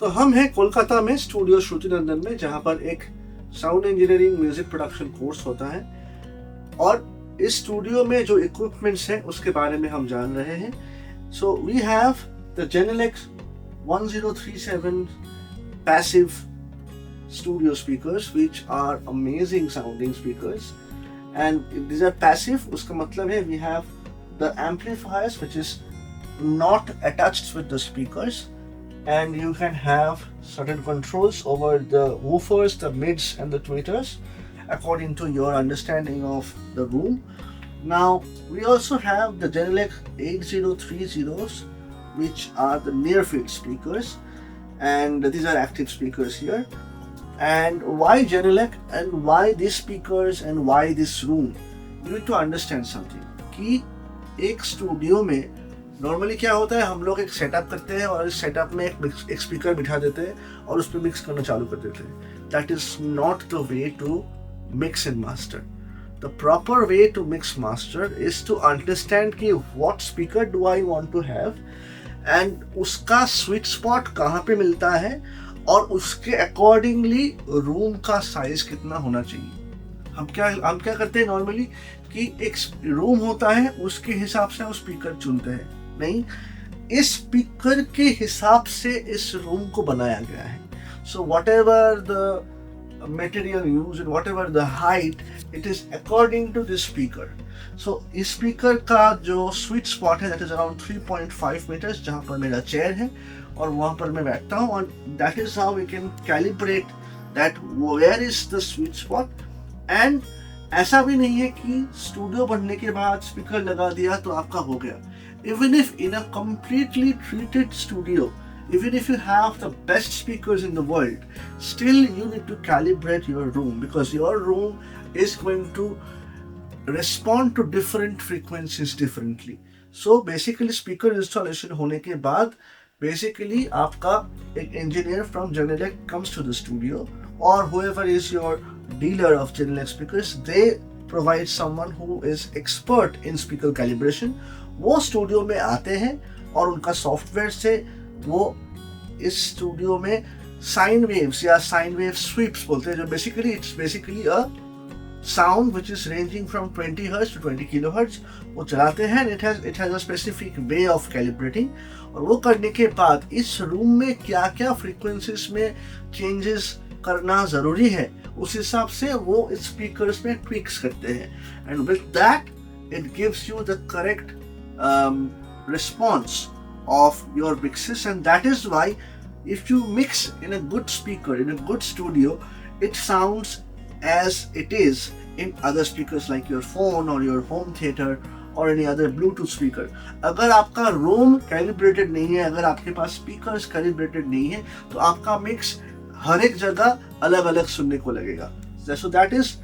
तो हम हैं कोलकाता में स्टूडियो श्रुतिनंदन में, जहाँ पर एक sound engineering music production course होता है, और इस स्टूडियो में जो इक्विपमेंट्स हैं उसके बारे में हम जान रहे हैं। So we have the Genelec 1037 passive studio speakers which are amazing sounding speakers, and if these are passive उसका मतलब है we have the amplifiers which is not attached with the speakers, and you can have certain controls over the woofers, the mids and the tweeters according to your understanding of the room. Now we also have the Genelec 8030s which are the near field speakers, and these are active speakers here. And why Genelec and why these speakers and why this room? You need to understand something कि एक studio में normally क्या होता है, हम लोग एक setup करते हैं और इस सेटअप में एक स्पीकर बिठा देते हैं और उस पर मिक्स करना चालू कर देते हैं. That is not the way to mix and master. The proper way to mix master is to understand कि what speaker do I want to have and उसका स्वीट स्पॉट कहाँ पे मिलता है और उसके अकॉर्डिंगली रूम का साइज कितना होना चाहिए. हम क्या करते हैं नॉर्मली कि एक रूम होता है उसके हिसाब से हम स्पीकर चुनते हैं. नहीं, इस स्पीकर के हिसाब से इस रूम को बनाया गया है. So whatever the material use and whatever the height, it is according to this speaker. So इस स्पीकर का जो स्वीट स्पॉट है दैट इज अराउंड 3.5 मीटर्स, जहाँ पर मेरा चेयर है और वहाँ पर मैं बैठता हूँ, और that is how we can calibrate that where is the sweet spot. And ऐसा भी नहीं है कि स्टूडियो बनने के बाद स्पीकर लगा दिया तो आपका हो गया. Even if in a completely treated studio, even if you have the best speakers in the world, still you need to calibrate your room, because your room is going to respond to different frequencies differently. So basically speaker installation होने के बाद basically आपका एक engineer from Genelec comes to the studio, or whoever is your dealer of Genelec speakers, they provide someone who is expert in speaker calibration. वो studio में आते हैं और उनका सॉफ्टवेयर से वो इस स्टूडियो में साइन वेव्स या साइन वेव स्वीप्स बोलते हैं, जो basically it's basically a sound which is ranging from 20 hertz to 20 kilohertz, वो चलाते हैं. It has a specific way of calibrating, और वो करने के बाद इस रूम में क्या क्या फ्रीक्वेंसीज में चेंजेस करना ज़रूरी है उस हिसाब से वो स्पीकर्स में ट्विक्स करते हैं. And with that it gives you the correct response of your mixes, and that is why if you mix in a good speaker in a good studio, it sounds as it is in other speakers like your phone or your home theater or any other Bluetooth speaker. अगर आपका room calibrated नहीं है, अगर आपके पास speakers calibrated नहीं है, तो आपका mix हर एक जगह अलग अलग सुनने को लगेगा. So that is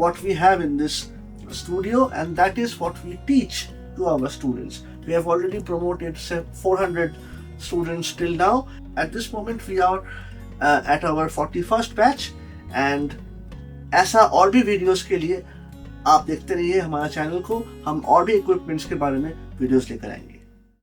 what we have in this studio, and that is what we teach to our students. We have already promoted 400 students till now. At this moment we are at our 41st batch, and ऐसा और भी videos के लिए आप देखते रहिए हमारा channel को. हम और भी इक्विपमेंट्स के बारे में वीडियोस लेकर आएंगे.